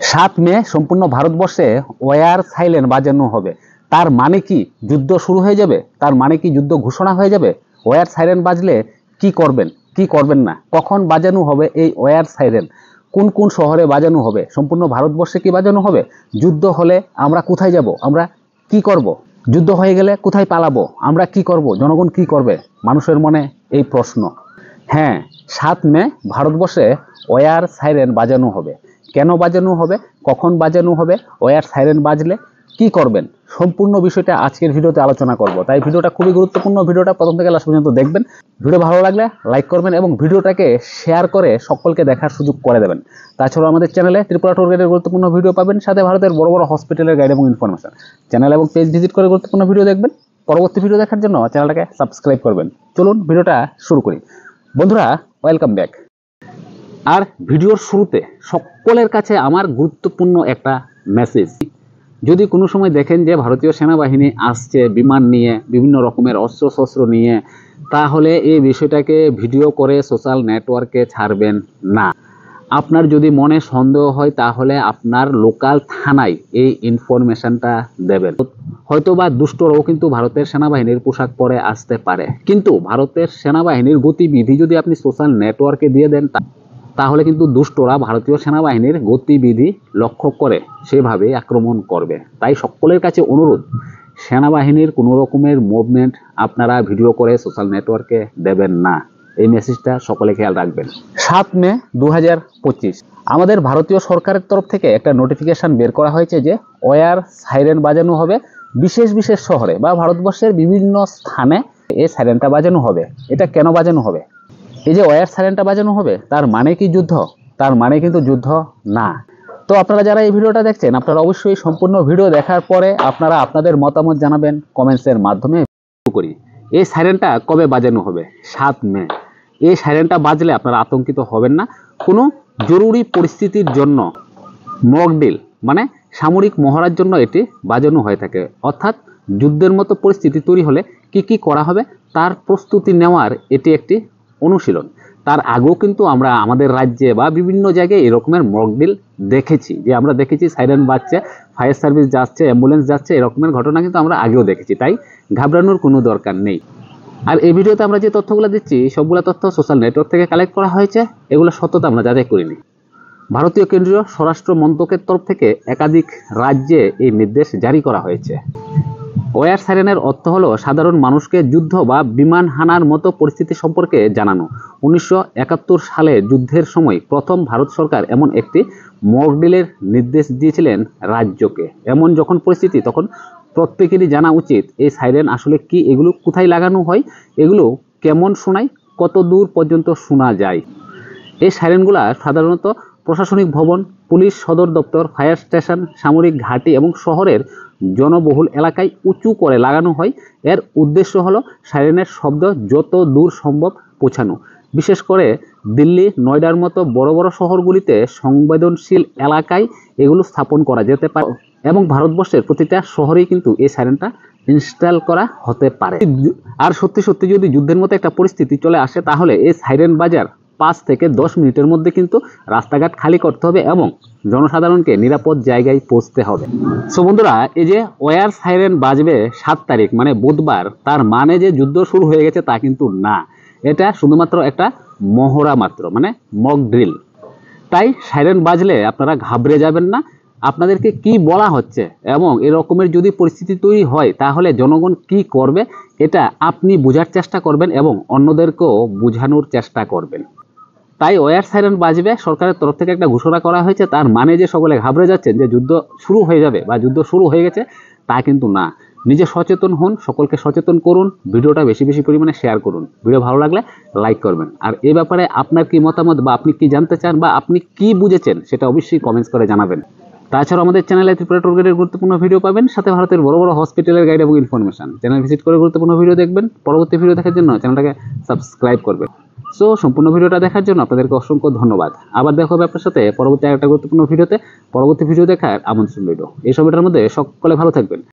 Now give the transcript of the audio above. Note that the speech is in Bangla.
7 মে সম্পূর্ণ ভারতবর্ষে ওয়ার সাইলেন্ট বাজানো হবে। তার মানে কি যুদ্ধ শুরু হয়ে যাবে? তার মানে কি যুদ্ধ ঘোষণা হয়ে যাবে? ওয়ার সাইরেন বাজলে কি করবেন, কি করবেন না, কখন বাজানো হবে এই ওয়ার সাইরেন, কোন কোন শহরে বাজানো হবে, সম্পূর্ণ ভারতবর্ষে কি বাজানো হবে? যুদ্ধ হলে আমরা কোথায় যাব, আমরা কি করব, যুদ্ধ হয়ে গেলে কোথায় পালাবো, আমরা কি করব, জনগণ কি করবে? মানুষের মনে এই প্রশ্ন। হ্যাঁ, 7 মে ভারতবর্ষে ওয়ার সাইরেন বাজানো হবে। কেন বাজানো হবে, কখন বাজানো হবে, ওয়ার সাইরেন বাজলে কি করবেন, সম্পূর্ণ বিষয়টা আজকের ভিডিওতে আলোচনা করব। তাই ভিডিওটা খুবই গুরুত্বপূর্ণ, ভিডিওটা প্রথম থেকে লাস্ট পর্যন্ত দেখবেন। ভিডিও ভালো লাগলে লাইক করবেন এবং ভিডিওটাকে শেয়ার করে সকলকে দেখার সুযোগ করে দেবেন। তাছাড়াও আমাদের চ্যানেলে ত্রিপুরা ট্যুর গাইডের গুরুত্বপূর্ণ ভিডিও পাবেন, সাথে ভারতের বড় বড় হসপিটালের গাইড এবং ইনফরমেশন। চ্যানেল এবং পেজ ভিজিট করে গুরুত্বপূর্ণ ভিডিও দেখবেন। পরবর্তী ভিডিও দেখার জন্য চ্যানেলটাকে সাবস্ক্রাইব করবেন। চলুন ভিডিওটা শুরু করি। বন্ধুরা, ওয়েলকাম ব্যাক। আর ভিডিওর শুরুতে সকলের কাছে আমার গুরুত্বপূর্ণ একটা মেসেজ। যদি কোনো সময় দেখেন যে ভারতীয় সেনাবাহিনী আসছে বিমান নিয়ে, বিভিন্ন রকমের অস্ত্রশস্ত্র নিয়ে, তাহলে এই বিষয়টাকে ভিডিও করে সোশ্যাল নেটওয়ার্কে ছাড়বেন না। আপনার যদি মনে সন্দেহ হয় তাহলে আপনার লোকাল থানায় এই ইনফরমেশনটা দেবেন। হয়তোবা দুষ্টরাও কিন্তু ভারতের সেনাবাহিনীর পোশাক পরে আসতে পারে, কিন্তু ভারতের সেনাবাহিনীর গতিবিধি যদি আপনি সোশ্যাল নেটওয়ার্কে দিয়ে দেন তাহলে কিন্তু দুষ্টরা ভারতীয় সেনাবাহিনীর গতিবিধি লক্ষ্য করে সেভাবে আক্রমণ করবে। তাই সকলের কাছে অনুরোধ, সেনাবাহিনীর কোনো রকমের মুভমেন্ট আপনারা ভিডিও করে সোশ্যাল নেটওয়ার্কে দেবেন না। এই মেসেজটা সকলে খেয়াল রাখবেন। 7 মে 2025 আমাদের ভারতীয় সরকারের তরফ থেকে একটা নোটিফিকেশন বের করা হয়েছে যে ওয়ার সাইরেন বাজানো হবে বিশেষ বিশেষ শহরে বা ভারতবর্ষের বিভিন্ন স্থানে। এই সাইরেনটা বাজানো হবে। এটা কেন বাজানো হবে? এই যে ওয়ার সাইরেনটা বাজানো হবে তার মানে কি যুদ্ধ? তার মানে কিন্তু যুদ্ধ না। তো আপনারা যারা এই ভিডিওটা দেখছেন, আপনারা অবশ্যই সম্পূর্ণ ভিডিও দেখার পরে আপনারা আপনাদের মতামত জানাবেন কমেন্টসের মাধ্যমে। করি এই সাইরেনটা কবে বাজানো হবে? 7 মে। এই সাইরেনটা বাজলে আপনারা আতঙ্কিত হবেন না। কোনো জরুরি পরিস্থিতির জন্য মক ড্রিল মানে সামরিক মহড়ার জন্য এটি বাজানো হয়ে থাকে। অর্থাৎ যুদ্ধের মতো পরিস্থিতি তৈরি হলে কি কি করা হবে তার প্রস্তুতি নেওয়ার এটি একটি অনুশীলন। তার আগেও কিন্তু আমরা আমাদের রাজ্যে বা বিভিন্ন জায়গায় এরকমের মক ড্রিল দেখেছি, যে আমরা দেখেছি সাইরেন বাজছে, ফায়ার সার্ভিস যাচ্ছে, অ্যাম্বুলেন্স যাচ্ছে, এরকমের ঘটনা কিন্তু আমরা আগেও দেখেছি। তাই ঘাবড়ানোর কোনো দরকার নেই। আর এই ভিডিওতে আমরা যে তথ্যগুলো দিচ্ছি সবগুলো তথ্য সোশ্যাল নেটওয়ার্ক থেকে কালেক্ট করা হয়েছে। এগুলো সত্যতা আমরা যাচাই করিনি। ভারতীয় কেন্দ্রীয় স্বরাষ্ট্র মন্ত্রকের তরফ থেকে একাধিক রাজ্যে এই নির্দেশ জারি করা হয়েছে। ওয়ার সাইরেনের অর্থ হলো সাধারণ মানুষকে যুদ্ধ বা বিমান হানার মতো পরিস্থিতি সম্পর্কে জানানো। 1971 সালে যুদ্ধের সময় প্রথম ভারত সরকার এমন একটি মক ড্রিলের নির্দেশ দিয়েছিলেন রাজ্যকে। এমন যখন পরিস্থিতি, তখন প্রত্যেকেরই জানা উচিত এই সাইরেন আসলে কি, এগুলো কোথায় লাগানো হয়, এগুলো কেমন শোনায়, কত দূর পর্যন্ত শোনা যায়। এই সাইরেনগুলো সাধারণত প্রশাসনিক ভবন, পুলিশ সদর দপ্তর, ফায়ার স্টেশন, সামরিক ঘাঁটি এবং শহরের জনবহুল এলাকায় উঁচু করে লাগানো হয়। এর উদ্দেশ্য হলো সাইরেনের শব্দ যত দূর সম্ভব পৌঁছানো। বিশেষ করে দিল্লি, নয়ডার মতো বড় বড় শহরগুলিতে সংবেদনশীল এলাকায় এগুলো স্থাপন করা যেতে পারে এবং ভারতবর্ষের প্রতিটা শহরেই কিন্তু এই সাইরেনটা ইনস্টল করা হতে পারে। আর সত্যি সত্যি যদি যুদ্ধের মতো একটা পরিস্থিতি চলে আসে তাহলে এই সাইরেন বাজার 5 থেকে 10 মিনিটের মধ্যে কিন্তু রাস্তাঘাট খালি করতে হবে এবং জনসাধারণকে নিরাপদ জায়গায় পৌঁছতে হবে। সো বন্ধুরা, এই যে ওয়ার সাইরেন বাজবে 7 তারিখ মানে বুধবার, তার মানে যে যুদ্ধ শুরু হয়ে গেছে তা কিন্তু না। এটা শুধুমাত্র একটা মহড়া মাত্র, মানে মক ড্রিল। তাই সাইরেন বাজলে আপনারা ঘাবড়ে যাবেন না। আপনাদেরকে কি বলা হচ্ছে এবং এরকমের যদি পরিস্থিতি তৈরি হয় তাহলে জনগণ কি করবে এটা আপনি বোঝার চেষ্টা করবেন এবং অন্যদেরকেও বোঝানোর চেষ্টা করবেন। তাই ওয়ার সাইরেন বাজবে, সরকারের তরফ থেকে একটা ঘোষণা করা হয়েছে। তার মানে যে সকলে ঘাবড়ে যাচ্ছেন যে যুদ্ধ শুরু হয়ে যাবে বা যুদ্ধ শুরু হয়ে গেছে, তা কিন্তু না। নিজে সচেতন হন, সকলকে সচেতন করুন, ভিডিওটা বেশি বেশি পরিমাণে শেয়ার করুন। ভিডিও ভালো লাগলে লাইক করবেন। আর এই ব্যাপারে আপনার কি মতামত বা আপনি কি জানতে চান বা আপনি কি বুঝেছেন সেটা অবশ্যই কমেন্টস করে জানাবেন। তাছাড়া আমাদের চ্যানেলে ত্রিপুরা ট্যুর গাইডের গুরুত্বপূর্ণ ভিডিও পাবেন, সাথে ভারতের বড় বড় হসপিটালের গাইড এবং ইনফরমেশন। চ্যানেল ভিজিট করে গুরুত্বপূর্ণ ভিডিও দেখবেন। পরবর্তী ভিডিও দেখার জন্য চ্যানেলটাকে সাবস্ক্রাইব করবেন। সো সম্পূর্ণ ভিডিওটা দেখার জন্য আপনাদেরকে অসংখ্য ধন্যবাদ। আবার দেখা হবে আপনার সাথে পরবর্তী একটা গুরুত্বপূর্ণ ভিডিওতে। পরবর্তী ভিডিও দেখার আমন্ত্রণ রইল। এই সবটার মধ্যে সকলে ভালো থাকবেন।